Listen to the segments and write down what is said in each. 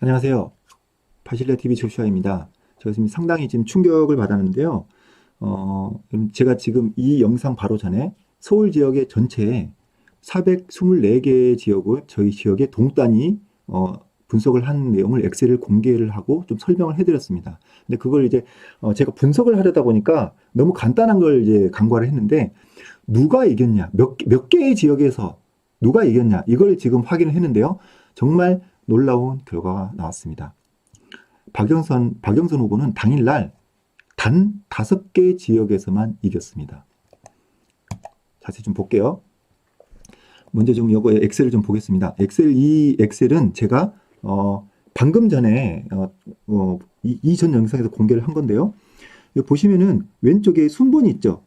안녕하세요. 바실레 TV 조슈아입니다. 제가 지금 상당히 지금 충격을 받았는데요. 제가 지금 이 영상 바로 전에 서울 지역의 전체 424개 지역을 저희 지역의 동단위 분석을 한 내용을 엑셀을 공개를 하고 좀 설명을 해드렸습니다. 근데 그걸 이제 제가 분석을 하려다 보니까 너무 간단한 걸 이제 간과를 했는데 누가 이겼냐, 몇 개의 지역에서 누가 이겼냐 이걸 지금 확인을 했는데요. 정말 놀라운 결과가 나왔습니다. 박영선 후보는 당일날 단 5개 지역에서만 이겼습니다. 자세히 좀 볼게요. 먼저 좀 이거 엑셀을 좀 보겠습니다. 이 엑셀은 제가 방금 전에 이전 영상에서 공개를 한 건데요. 여기 보시면은 왼쪽에 순번이 있죠.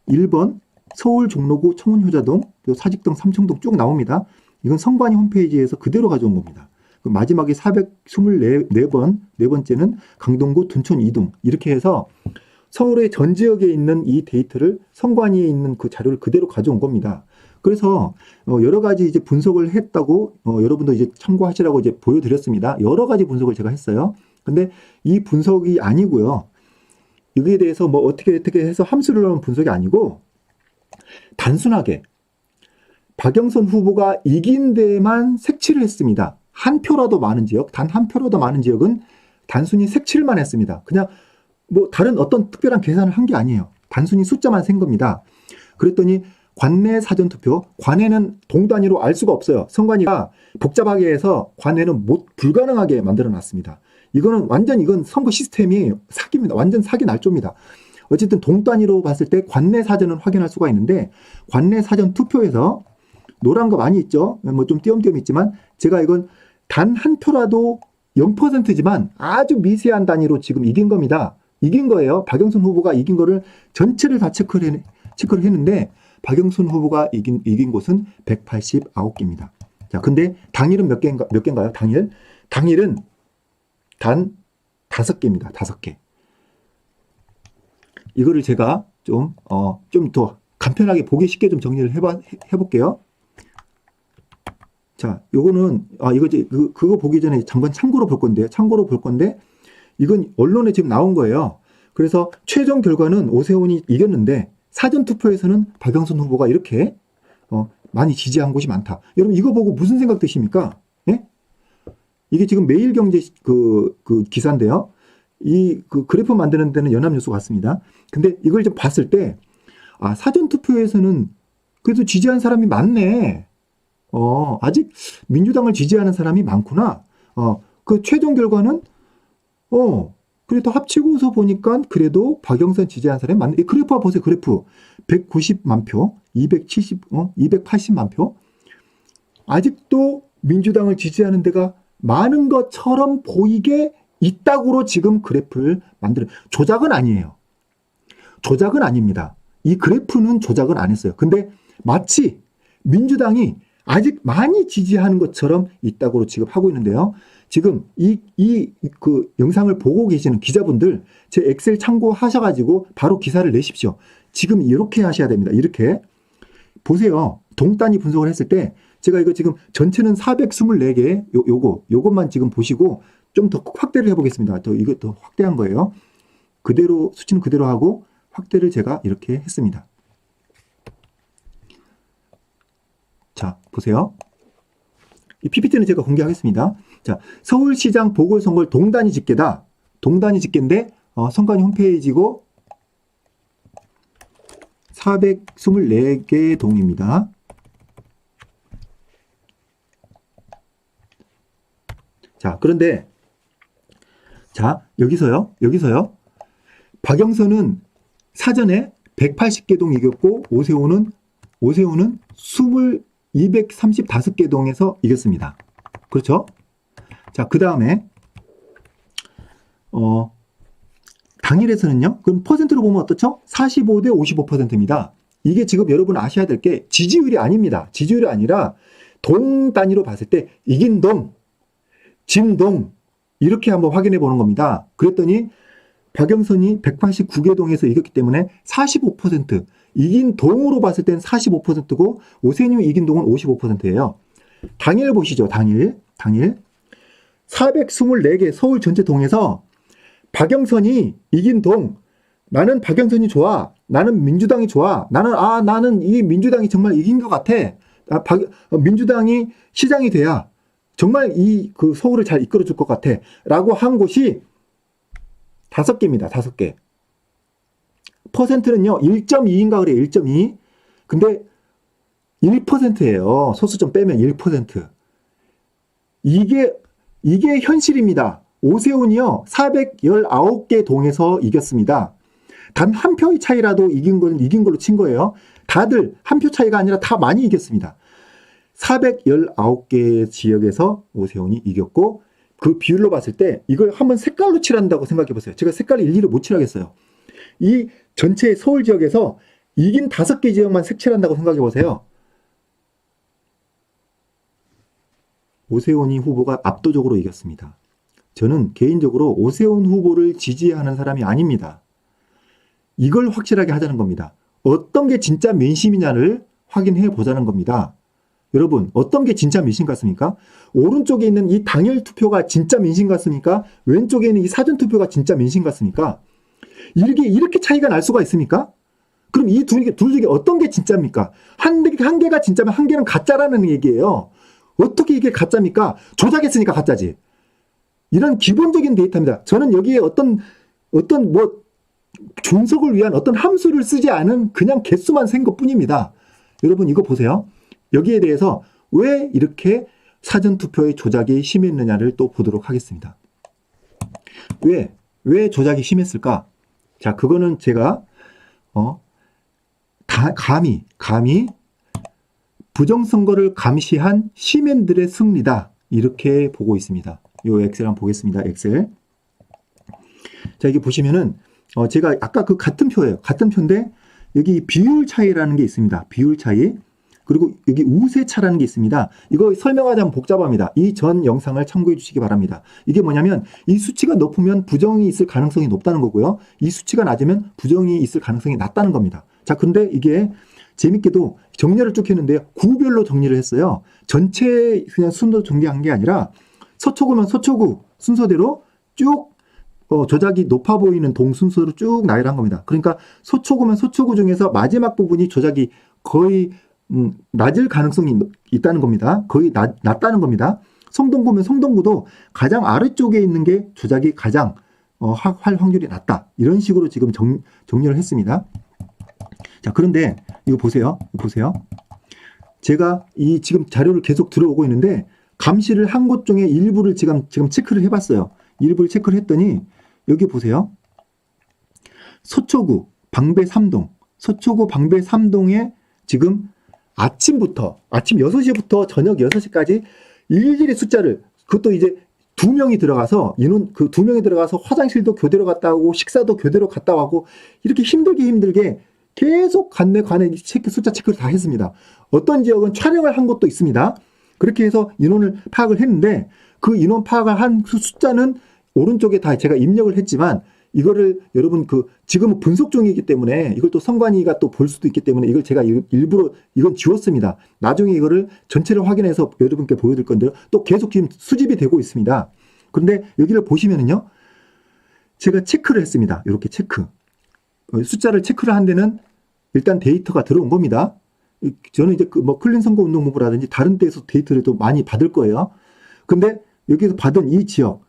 1번 서울 종로구 청운효자동, 사직동, 삼청동 쭉 나옵니다. 이건 선관위 홈페이지에서 그대로 가져온 겁니다. 마지막에 424번, 네 번째는 강동구 둔촌 2동. 이렇게 해서 서울의 전 지역에 있는 이 데이터를 선관위에 있는 그 자료를 그대로 가져온 겁니다. 그래서 여러 가지 이제 분석을 했다고 여러분도 이제 참고하시라고 이제 보여드렸습니다. 여러 가지 분석을 제가 했어요. 근데 이 분석이 아니고요. 여기에 대해서 뭐 어떻게 해서 함수를 넣은 분석이 아니고 단순하게 박영선 후보가 이긴 데만 색칠을 했습니다. 한 표라도 많은 지역, 단 한 표라도 많은 지역은 단순히 색칠만 했습니다. 그냥 뭐 다른 어떤 특별한 계산을 한 게 아니에요. 단순히 숫자만 센 겁니다. 그랬더니 관내 사전투표, 관내는 동단위로 알 수가 없어요. 선관위가 복잡하게 해서 관내는 불가능하게 만들어 놨습니다. 이건 선거 시스템이 사기입니다. 완전 사기 날조입니다. 어쨌든 동단위로 봤을 때 관내 사전은 확인할 수가 있는데 관내 사전 투표에서 노란 거 많이 있죠. 뭐 좀 띄엄띄엄 있지만 제가 이건 단 한 표라도 0%지만 아주 미세한 단위로 지금 이긴 겁니다. 이긴 거예요. 박영선 후보가 이긴 거를 전체를 다 체크를 했는데 박영선 후보가 이긴 곳은 189개입니다. 자, 근데 당일은 몇 개인가요? 당일은 단 5개입니다. 5개. 이거를 제가 좀 더 간편하게 보기 쉽게 좀 정리를 해볼게요. 자, 요거는, 그거 보기 전에 잠깐 참고로 볼 건데, 이건 언론에 지금 나온 거예요. 그래서 최종 결과는 오세훈이 이겼는데, 사전투표에서는 박영선 후보가 이렇게, 많이 지지한 곳이 많다. 여러분, 이거 보고 무슨 생각 드십니까? 예? 이게 지금 매일경제 그 기사인데요. 그 그래프 만드는 데는 연합뉴스 같습니다. 근데 이걸 좀 봤을 때, 사전투표에서는 그래도 지지한 사람이 많네. 아직 민주당을 지지하는 사람이 많구나. 그 최종 결과는, 그래도 합치고서 보니까 그래도 박영선 지지한 사람이 많네. 그래프 보세요, 그래프. 190만 표, 280만 표. 아직도 민주당을 지지하는 데가 많은 것처럼 보이게 있다고로 지금 그래프를 조작은 아니에요. 조작은 아닙니다. 이 그래프는 조작을 안 했어요. 근데 마치 민주당이 아직 많이 지지하는 것처럼 있다고 지금 하고 있는데요. 지금 그 영상을 보고 계시는 기자분들 제 엑셀 참고하셔가지고 바로 기사를 내십시오. 지금 이렇게 하셔야 됩니다. 이렇게 보세요. 동단위 분석을 했을 때 제가 이거 지금 전체는 424개 요것만 지금 보시고 좀 더 확대를 해보겠습니다. 이거 더 확대한 거예요. 그대로 수치는 그대로 하고 확대를 제가 이렇게 했습니다. 자, 보세요. 이 PPT는 제가 공개하겠습니다. 자, 서울시장 보궐선거를 동단위 집계다. 동단위 집계인데 선관위 홈페이지고 424개 동입니다. 자, 그런데 여기서요. 박영선은 사전에 180개 동 이겼고 오세훈은 235개 동에서 이겼습니다. 그렇죠? 자, 그 다음에 당일에서는요. 그럼 퍼센트로 보면 어떻죠? 45대 55%입니다. 이게 지금 여러분 아셔야 될 게 지지율이 아닙니다. 지지율이 아니라 동 단위로 봤을 때 이긴 동, 진 동 이렇게 한번 확인해 보는 겁니다. 그랬더니 박영선이 189개 동에서 이겼기 때문에 45%, 이긴 동으로 봤을 때는 45%고 오세훈이 이긴 동은 55%예요. 당일 보시죠. 당일. 424개 서울 전체 동에서 박영선이 이긴 동, 나는 박영선이 좋아, 나는 민주당이 좋아, 나는 이 민주당이 정말 이긴 것 같아, 민주당이 시장이 돼야 정말 그 서울을 잘 이끌어줄 것 같아 라고 한 곳이 5개입니다. 5개. 퍼센트는요 1.2인가 그래요. 1.2. 근데 1%예요. 소수점 빼면 1%. 이게 현실입니다. 오세훈이요 419개 동에서 이겼습니다. 단 한 표의 차이라도 이긴 걸로 친 거예요. 다들 한 표 차이가 아니라 다 많이 이겼습니다. 419개 지역에서 오세훈이 이겼고, 그 비율로 봤을 때 이걸 한번 색깔로 칠한다고 생각해 보세요. 제가 색깔을 일일이 못 칠하겠어요. 이 전체 서울 지역에서 이긴 5개 지역만 색칠한다고 생각해 보세요. 오세훈이 후보가 압도적으로 이겼습니다. 저는 개인적으로 오세훈 후보를 지지하는 사람이 아닙니다. 이걸 확실하게 하자는 겁니다. 어떤 게 진짜 민심이냐를 확인해 보자는 겁니다. 여러분, 어떤 게 진짜 민심 같습니까? 오른쪽에 있는 이 당일 투표가 진짜 민심 같습니까? 왼쪽에 있는 이 사전 투표가 진짜 민심 같습니까? 이렇게 차이가 날 수가 있습니까? 그럼 이 둘 중에 어떤 게 진짜입니까? 한 개가 진짜면 한 개는 가짜라는 얘기예요. 어떻게 이게 가짜입니까? 조작했으니까 가짜지. 이런 기본적인 데이터입니다. 저는 여기에 어떤 분석을 위한 어떤 함수를 쓰지 않은 그냥 개수만 센 것뿐입니다. 여러분 이거 보세요. 여기에 대해서 왜 이렇게 사전투표의 조작이 심했느냐를 또 보도록 하겠습니다. 왜 조작이 심했을까? 자, 그거는 제가 감히 부정선거를 감시한 시민들의 승리다, 이렇게 보고 있습니다. 요 엑셀 한번 보겠습니다. 엑셀. 자, 이게 보시면은 제가 아까 그 같은 표예요. 같은 표인데 여기 비율 차이라는 게 있습니다. 비율 차이. 그리고 여기 우세차라는 게 있습니다. 이거 설명하자면 복잡합니다. 이 전 영상을 참고해 주시기 바랍니다. 이게 뭐냐면 이 수치가 높으면 부정이 있을 가능성이 높다는 거고요. 이 수치가 낮으면 부정이 있을 가능성이 낮다는 겁니다. 자, 근데 이게 재밌게도 정렬을 쭉 했는데요. 구별로 정리를 했어요. 전체 그냥 순서 정리한 게 아니라 서초구면 서초구 순서대로 쭉 조작이 높아 보이는 동 순서로 쭉 나열한 겁니다. 그러니까 서초구면 서초구 중에서 마지막 부분이 조작이 거의 낮을 가능성이 있다는 겁니다. 거의 낮다는 겁니다. 성동구면 성동구도 가장 아래쪽에 있는 게 조작이 가장 할 확률이 낮다. 이런 식으로 지금 정리를 했습니다. 자, 그런데 이거 보세요. 제가 지금 자료를 계속 들어오고 있는데 감시를 한 곳 중에 일부를 지금 체크를 해봤어요. 일부를 체크를 했더니 여기 보세요. 서초구 방배 3동, 서초구 방배 3동에 지금 아침 6시부터 저녁 6시까지 일일이 숫자를, 그것도 이제 2명이 들어가서 그 2명이 들어가서 화장실도 교대로 갔다 오고 식사도 교대로 갔다 오고 이렇게 힘들게 계속 관내 숫자 체크를 다 했습니다. 어떤 지역은 촬영을 한 곳도 있습니다. 그렇게 해서 인원을 파악을 했는데 그 인원 파악을 한 숫자는 오른쪽에 다 제가 입력을 했지만 이거를 여러분 지금은 분석 중이기 때문에 이걸 또 선관위가 또 볼 수도 있기 때문에 이걸 제가 일부러 이건 지웠습니다. 나중에 이거를 전체를 확인해서 여러분께 보여드릴 건데요. 또 계속 지금 수집이 되고 있습니다. 그런데 여기를 보시면은요, 제가 체크를 했습니다. 이렇게 숫자를 체크를 한 데는 일단 데이터가 들어온 겁니다. 저는 이제 클린선거운동본부라든지 다른 데에서 데이터를 또 많이 받을 거예요. 근데 여기서 받은 이 지역,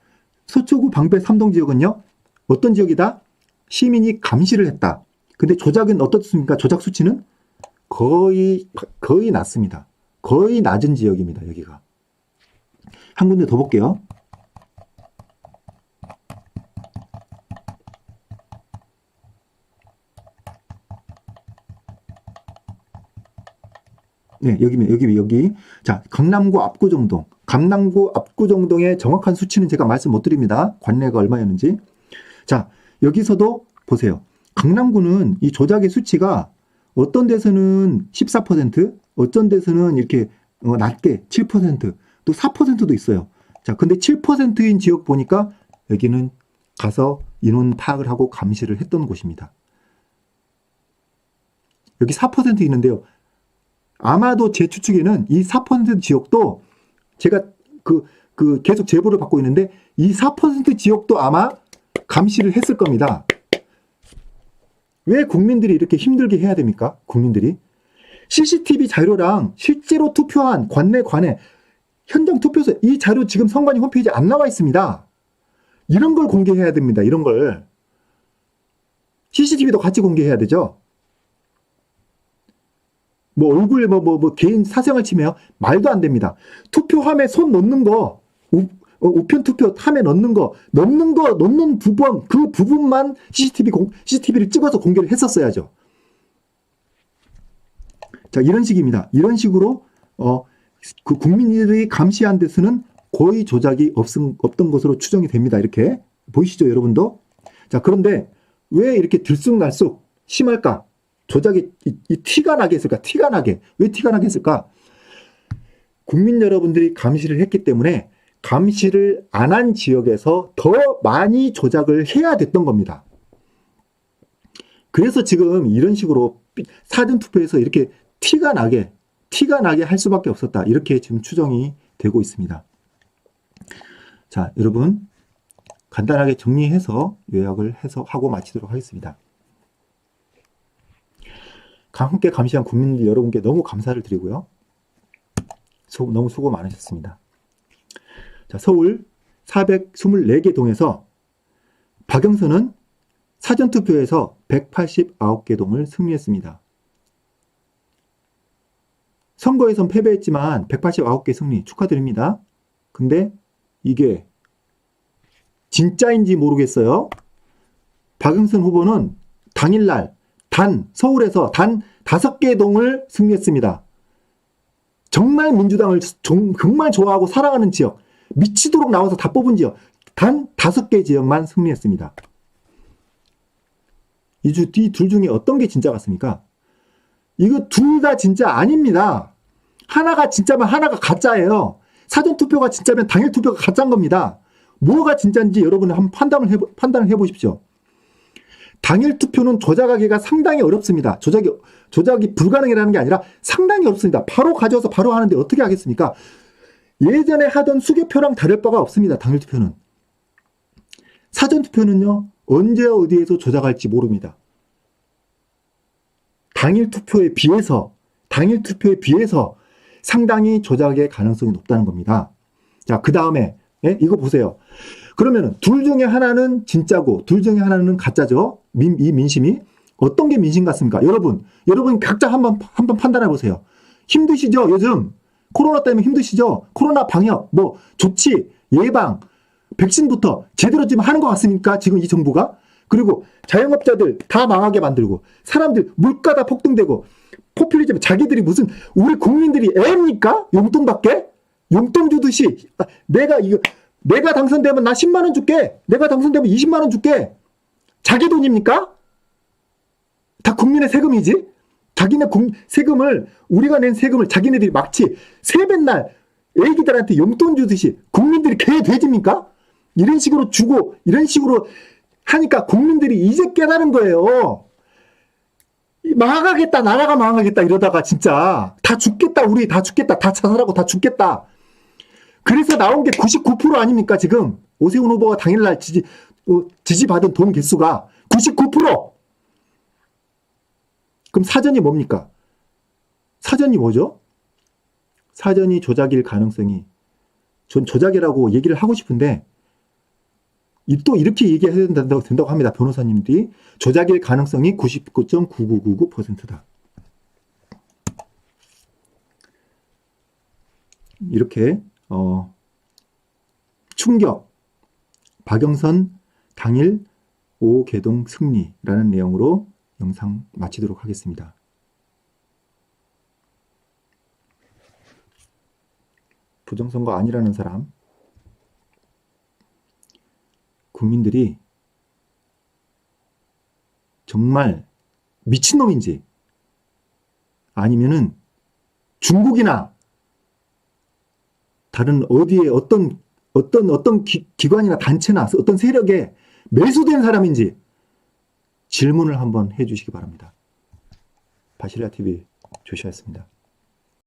서초구 방배 3동 지역은요, 어떤 지역이다? 시민이 감시를 했다. 근데 조작은 어떻습니까? 조작 수치는 거의 낮습니다. 거의 낮은 지역입니다. 여기가. 한 군데 더 볼게요. 네, 여기. 자, 강남구 압구정동의 정확한 수치는 제가 말씀 못 드립니다. 관내가 얼마였는지. 자, 여기서도 보세요. 강남구는 이 조작의 수치가 어떤 데서는 14%, 어떤 데서는 이렇게 낮게 7%, 또 4%도 있어요. 자, 근데 7%인 지역 보니까 여기는 가서 인원 파악을 하고 감시를 했던 곳입니다. 여기 4% 있는데요. 아마도 제 추측에는 이 4% 지역도 제가 계속 제보를 받고 있는데 이 4% 지역도 아마 감시를 했을 겁니다. 왜 국민들이 이렇게 힘들게 해야 됩니까? 국민들이. CCTV 자료랑 실제로 투표한 관내 현장 투표소 이 자료 지금 선관위 홈페이지에 안 나와 있습니다. 이런 걸 공개해야 됩니다. 이런 걸. CCTV도 같이 공개해야 되죠. 뭐 얼굴 개인 사생활 침해요? 말도 안 됩니다. 투표함에 손 넣는 거, 우편 투표함에 넣는 부분, 그 부분만 CCTV를 찍어서 공개를 했었어야죠. 자, 이런 식입니다. 이런 식으로 그 국민들이 감시한 데서는 거의 조작이 없던 것으로 추정이 됩니다. 이렇게 보이시죠, 여러분도? 자, 그런데 왜 이렇게 들쑥날쑥 심할까? 조작이 이 티가 나게 했을까? 티가 나게. 왜 티가 나게 했을까? 국민 여러분들이 감시를 했기 때문에 감시를 안 한 지역에서 더 많이 조작을 해야 됐던 겁니다. 그래서 지금 이런 식으로 사전투표에서 이렇게 티가 나게 할 수밖에 없었다. 이렇게 지금 추정이 되고 있습니다. 자, 여러분 간단하게 정리해서 요약을 해서 하고 마치도록 하겠습니다. 함께 감시한 국민들 여러분께 너무 감사를 드리고요. 너무 수고 많으셨습니다. 자, 서울 424개 동에서 박영선은 사전투표에서 189개 동을 승리했습니다. 선거에선 패배했지만 189개 승리 축하드립니다. 근데 이게 진짜인지 모르겠어요. 박영선 후보는 당일날 서울에서 단 5개 동을 승리했습니다. 정말 민주당을 정말 좋아하고 사랑하는 지역, 미치도록 나와서 다 뽑은 지역, 단 5개 지역만 승리했습니다. 이 둘 중에 어떤 게 진짜 같습니까? 이거 둘 다 진짜 아닙니다. 하나가 진짜면 하나가 가짜예요. 사전투표가 진짜면 당일투표가 가짜인 겁니다. 뭐가 진짜인지 여러분이 한번 판단을 해보십시오. 당일투표는 조작하기가 상당히 어렵습니다. 조작이 불가능이라는 게 아니라 상당히 어렵습니다. 바로 가져와서 바로 하는데 어떻게 하겠습니까? 예전에 하던 수개표랑 다를 바가 없습니다. 당일투표는. 사전투표는요. 언제 어디에서 조작할지 모릅니다. 당일투표에 비해서 상당히 조작의 가능성이 높다는 겁니다. 자, 그 다음에 이거 보세요. 그러면 둘 중에 하나는 진짜고 둘 중에 하나는 가짜죠. 이 민심이 어떤 게 민심 같습니까? 여러분 각자 한번 판단해 보세요. 힘드시죠? 요즘 코로나 때문에 힘드시죠? 코로나 방역, 조치, 예방, 백신부터 제대로 지금 하는 것 같습니까? 지금 이 정부가? 그리고 자영업자들 다 망하게 만들고 사람들 물가 다 폭등되고 포퓰리즘 자기들이 무슨 우리 국민들이 애입니까? 용돈 받게? 용돈 주듯이 내가 당선되면 나 10만 원 줄게. 내가 당선되면 20만 원 줄게. 자기 돈입니까? 다 국민의 세금이지. 자기네 세금을 우리가 낸 세금을 자기네들이 마치 세뱃날 애기들한테 용돈 주듯이 국민들이 개 돼집니까? 이런 식으로 주고 이런 식으로 하니까 국민들이 이제 깨달은 거예요. 망하겠다, 나라가 망하겠다 이러다가 진짜 다 죽겠다, 우리 다 죽겠다, 다 자살하고 다 죽겠다. 그래서 나온 게 99% 아닙니까 지금 오세훈 후보가 당일날 지지받은 돈 개수가 99%. 그럼 사전이 뭡니까? 사전이 뭐죠? 사전이 조작일 가능성이 전 조작이라고 얘기를 하고 싶은데 또 이렇게 얘기해야 된다고 합니다. 변호사님들이 조작일 가능성이 99.9999%다. 이렇게 충격 박영선 당일 5개동 승리라는 내용으로 영상 마치도록 하겠습니다. 부정선거 아니라는 사람, 국민들이 정말 미친놈인지 아니면은 중국이나 다른 어디에 어떤 기관이나 단체나 어떤 세력에 매수된 사람인지 질문을 한번 해주시기 바랍니다. 바실레아TV 조시아였습니다.